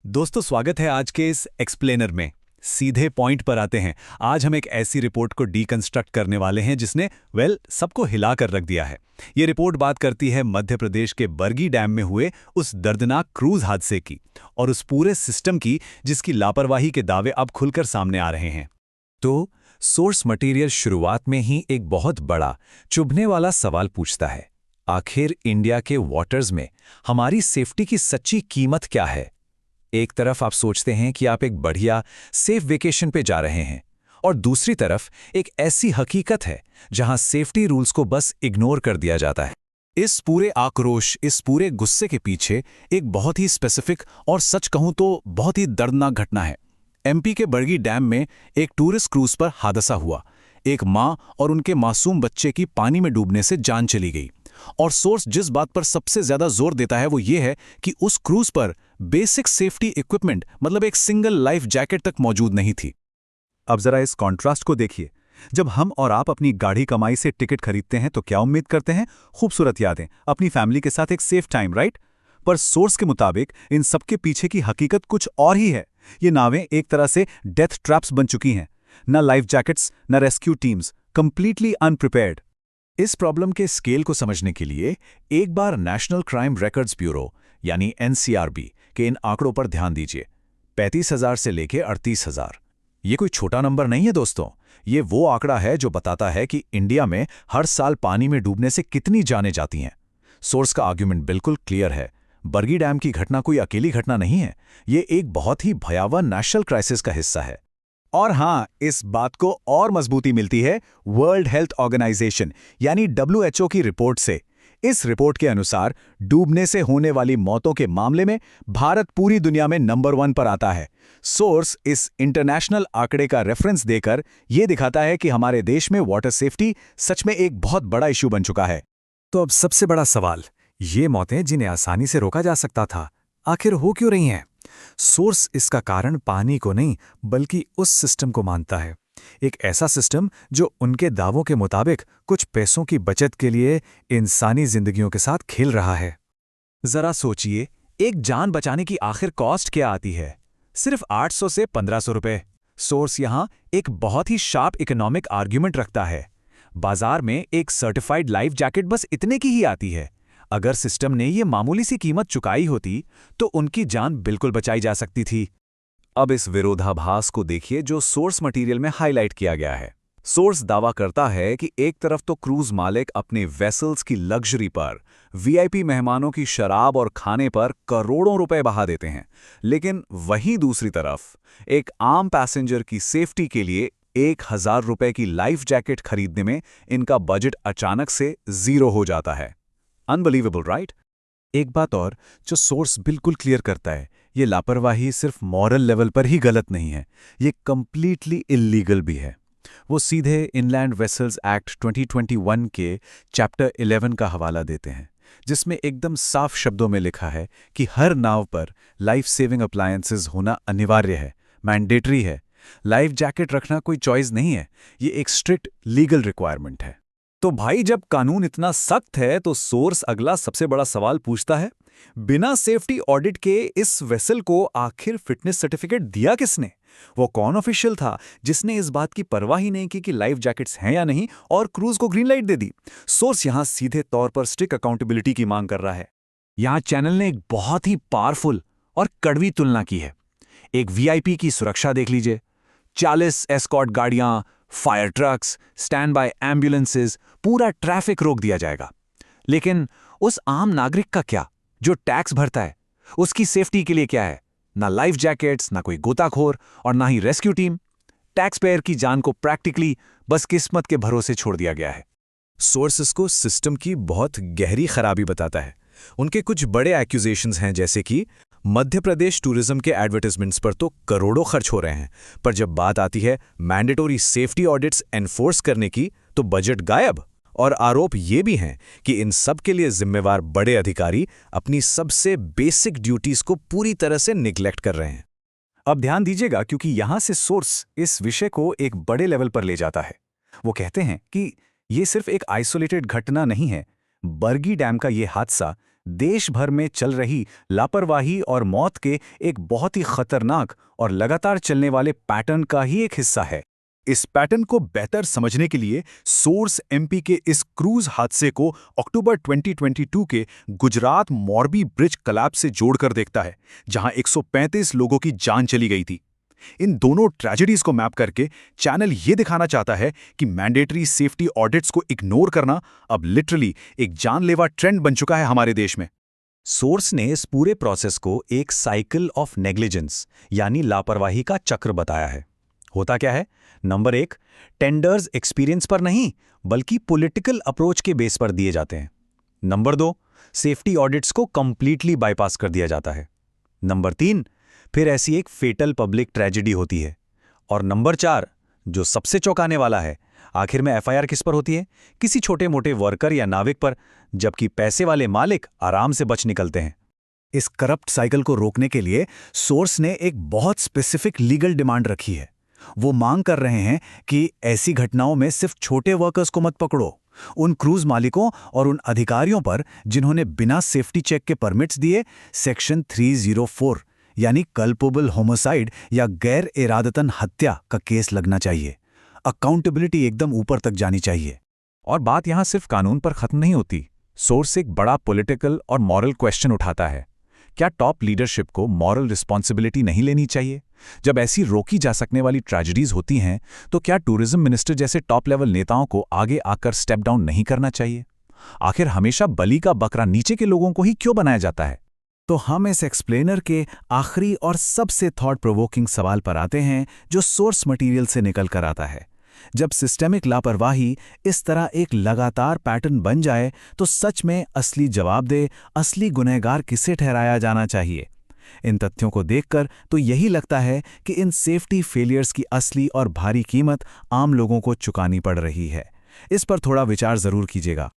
दोस्तों, स्वागत है आज के इस एक्सप्लेनर में। सीधे पॉइंट पर आते हैं। आज हम एक ऐसी रिपोर्ट को डीकंस्ट्रक्ट करने वाले हैं जिसने सबको हिला कर रख दिया है। ये रिपोर्ट बात करती है मध्य प्रदेश के बरगी डैम में हुए उस दर्दनाक क्रूज हादसे की और उस पूरे सिस्टम की जिसकी लापरवाही के दावे अब खुलकर सामने आ रहे हैं। तो सोर्स मटेरियल शुरुआत में ही एक बहुत बड़ा चुभने वाला सवाल पूछता है। आखिर इंडिया के वाटर्स में हमारी सेफ्टी की सच्ची कीमत क्या है? एक तरफ आप सोचते हैं कि आप एक बढ़िया सेफ वेकेशन पे जा रहे हैं और दूसरी तरफ एक ऐसी हकीकत है जहां सेफ्टी रूल्स को बस इग्नोर कर दिया जाता है। इस पूरे आक्रोश, इस पूरे गुस्से के पीछे एक बहुत ही स्पेसिफिक और सच कहूं तो बहुत ही दर्दनाक घटना है। एमपी के बरगी डैम में एक टूरिस्ट क्रूज पर हादसा हुआ। एक मां और उनके मासूम बच्चे की पानी में डूबने से जान चली गई। और सोर्स जिस बात पर सबसे ज्यादा जोर देता है वो ये है कि उस क्रूज पर बेसिक सेफ्टी इक्विपमेंट मतलब एक सिंगल लाइफ जैकेट तक मौजूद नहीं थी। अब जरा इस कॉन्ट्रास्ट को देखिए। जब हम और आप अपनी गाढ़ी कमाई से टिकट खरीदते हैं तो क्या उम्मीद करते हैं? खूबसूरत यादें, अपनी फैमिली के साथ एक सेफ टाइम, राइट? पर सोर्स के मुताबिक इन सबके पीछे की हकीकत कुछ और ही है। ये नावें एक तरह से डेथ ट्रैप्स बन चुकी हैं। न लाइफ जैकेट्स, न रेस्क्यू टीम्स, कंप्लीटली अनप्रिपेयर्ड। इस प्रॉब्लम के स्केल को समझने के लिए एक बार नेशनल क्राइम रिकॉर्ड्स ब्यूरो यानी एनसीआरबी के इन आंकड़ों पर ध्यान दीजिए। 35,000 से लेकर 38,000। ये कोई छोटा नंबर नहीं है दोस्तों। ये वो आंकड़ा है जो बताता है कि इंडिया में हर साल पानी में डूबने से कितनी जानें जाती हैं। सोर्स का आर्ग्यूमेंट बिल्कुल क्लियर है। बरगी डैम की घटना कोई अकेली घटना नहीं है। ये एक बहुत ही भयावह नेशनल क्राइसिस का हिस्सा है। और हां, इस बात को और मजबूती मिलती है वर्ल्ड हेल्थ ऑर्गेनाइजेशन यानी डब्ल्यूएचओ की रिपोर्ट से। इस रिपोर्ट के अनुसार डूबने से होने वाली मौतों के मामले में भारत पूरी दुनिया में नंबर 1 पर आता है। सोर्स इस इंटरनेशनल आंकड़े का रेफरेंस देकर यह दिखाता है कि हमारे देश में वाटर सेफ्टी सच में एक बहुत बड़ा इश्यू बन चुका है। तो अब सबसे बड़ा सवाल, ये मौतें जिन्हें आसानी से रोका जा सकता था, आखिर हो क्यों रही हैं? सोर्स इसका कारण पानी को नहीं बल्कि उस सिस्टम को मानता है। एक ऐसा सिस्टम जो उनके दावों के मुताबिक कुछ पैसों की बचत के लिए इंसानी जिंदगियों के साथ खेल रहा है। जरा सोचिए, एक जान बचाने की आखिर कॉस्ट क्या आती है? सिर्फ 800 से 1500 रुपए। सोर्स यहां एक बहुत ही शार्प इकोनॉमिक आर्ग्यूमेंट रखता है। बाजार में एक सर्टिफाइड लाइफ जैकेट बस इतने की ही आती है। अगर सिस्टम ने ये मामूली सी कीमत चुकाई होती तो उनकी जान बिल्कुल बचाई जा सकती थी। अब इस विरोधाभास को देखिए जो सोर्स मटेरियल में हाईलाइट किया गया है। सोर्स दावा करता है कि एक तरफ तो क्रूज मालिक अपने वेसल्स की लग्जरी पर, वीआईपी मेहमानों की शराब और खाने पर करोड़ों रुपए बहा देते हैं, लेकिन वहीं दूसरी तरफ एक आम पैसेंजर की सेफ्टी के लिए 1,000 रुपए की लाइफ जैकेट खरीदने में इनका बजट अचानक से 0 हो जाता है। Unbelievable, right? एक बात और जो सोर्स बिल्कुल क्लियर करता है, ये लापरवाही सिर्फ मॉरल लेवल पर ही गलत नहीं है, ये कंप्लीटली इल्लीगल भी है। वो सीधे इनलैंड वेसल्स एक्ट 2021 के चैप्टर 11 का हवाला देते हैं, जिसमें एकदम साफ शब्दों में लिखा है कि हर नाव पर लाइफ सेविंग अप्लायंसेस होना अनिवार्य है, मैंडेटरी है। लाइफ जैकेट रखना कोई चॉइस नहीं है, ये एक स्ट्रिक्ट लीगल रिक्वायरमेंट है। तो भाई, जब कानून इतना सख्त है तो सोर्स अगला सबसे बड़ा सवाल पूछता है, बिना सेफ्टी ऑडिट के इस वेसल को आखिर फिटनेस सर्टिफिकेट दिया किसने? वो कौन ऑफिशियल था जिसने इस बात की परवाह ही नहीं की कि लाइफ जैकेट्स हैं या नहीं और क्रूज को ग्रीन लाइट दे दी? सोर्स यहां सीधे तौर पर स्ट्रिक्ट अकाउंटेबिलिटी की मांग कर रहा है। यहां चैनल ने एक बहुत ही पावरफुल और कड़वी तुलना की है। एक वीआईपी की सुरक्षा देख लीजिए। 40 एस्कॉर्ट गाड़ियां, fire trucks, stand by ambulances, पूरा ट्रैफिक रोक दिया जाएगा। लेकिन उस आम नागरिक का क्या, जो टैक्स भरता है? उसकी सेफ्टी के लिए क्या है? ना लाइफ जैकेट्स, ना कोई गोताखोर और ना ही रेस्क्यू टीम। टैक्स पेयर की जान को प्रैक्टिकली बस किस्मत के भरोसे छोड़ दिया गया है। सोर्सेस को सिस्टम की बहुत गहरी खराबी बताता है। उनके कुछ बड़े एक्यूजेशंस हैं, जैसे कि मध्य प्रदेश टूरिज्म के एडवर्टाइजमेंट्स पर तो करोड़ों खर्च हो रहे हैं, पर जब बात आती है मैंडेटरी सेफ्टी ऑडिट्स एनफोर्स करने की तो बजट गायब। और आरोप ये भी हैं कि इन सब के लिए जिम्मेवार बड़े अधिकारी अपनी सबसे बेसिक ड्यूटीज को पूरी तरह से निग्लेक्ट कर रहे हैं। अब ध्यान दीजिएगा, क्योंकि यहां से सोर्स इस विषय को एक बड़े लेवल पर ले जाता है। वो कहते हैं कि ये सिर्फ एक आइसोलेटेड घटना नहीं है। बरगी डैम का ये हादसा देश भर में चल रही लापरवाही और मौत के एक बहुत ही खतरनाक और लगातार चलने वाले पैटर्न का ही एक हिस्सा है। इस पैटर्न को बेहतर समझने के लिए सोर्स एमपी के इस क्रूज हादसे को अक्टूबर 2022 के गुजरात मोरबी ब्रिज कोलैप्स से जोड़कर देखता है, जहां 135 लोगों की जान चली गई थी। इन दोनों ट्रेजेडीज को मैप करके चैनल ये दिखाना चाहता है कि मैंडेटरी सेफ्टी ऑडिट्स को इग्नोर करना अब लिटरली एक जानलेवा ट्रेंड बन चुका है हमारे देश में। सोर्स ने इस पूरे प्रोसेस को एक साइकिल ऑफ नेग्लिजेंस यानी लापरवाही का चक्र बताया है। होता क्या है? नंबर 1, टेंडर्स एक्सपीरियंस पर नहीं बल्कि पॉलिटिकल अप्रोच के बेस पर दिए जाते हैं। नंबर 2, सेफ्टी ऑडिट्स को कंप्लीटली बाईपास कर दिया जाता है। नंबर 3, फिर ऐसी एक फेटल पब्लिक ट्रेजेडी होती है। और नंबर 4, जो सबसे चौंकाने वाला है, आखिर में एफआईआर किस पर होती है? किसी छोटे मोटे वर्कर या नाविक पर, जबकि पैसे वाले मालिक आराम से बच निकलते हैं। इस करप्ट साइकिल को रोकने के लिए सोर्स ने एक बहुत स्पेसिफिक लीगल डिमांड रखी है। वो मांग कर रहे हैं कि ऐसी घटनाओं में सिर्फ छोटे वर्कर्स को मत पकड़ो, उन क्रूज मालिकों और उन अधिकारियों पर जिन्होंने बिना सेफ्टी चेक के परमिट्स दिए सेक्शन 304 यानी कल्पेबल होमिसाइड या गैर इरादतन हत्या का केस लगना चाहिए। अकाउंटेबिलिटी एकदम ऊपर तक जानी चाहिए। और बात यहां सिर्फ कानून पर खत्म नहीं होती। सोर्स एक बड़ा पॉलिटिकल और मॉरल क्वेश्चन उठाता है। क्या टॉप लीडरशिप को मॉरल रिस्पॉन्सिबिलिटी नहीं लेनी चाहिए? जब ऐसी रोकी जा सकने वाली ट्रेजेडीज होती हैं, तो क्या टूरिज्म मिनिस्टर जैसे टॉप लेवल नेताओं को आगे आकर स्टेप डाउन नहीं करना चाहिए? आखिर हमेशा बलि का बकरा नीचे के लोगों को ही क्यों बनाया जाता है? तो हम इस एक्सप्लेनर के आखिरी और सबसे थॉट प्रोवोकिंग सवाल पर आते हैं, जो सोर्स मटेरियल से निकल कर आता है। जब सिस्टेमिक लापरवाही इस तरह एक लगातार पैटर्न बन जाए, तो सच में असली जवाबदेह, असली गुनहगार किसे ठहराया जाना चाहिए? इन तथ्यों को देखकर तो यही लगता है कि इन सेफ्टी फेलियर्स की असली और भारी कीमत आम लोगों को चुकानी पड़ रही है। इस पर थोड़ा विचार जरूर कीजिएगा।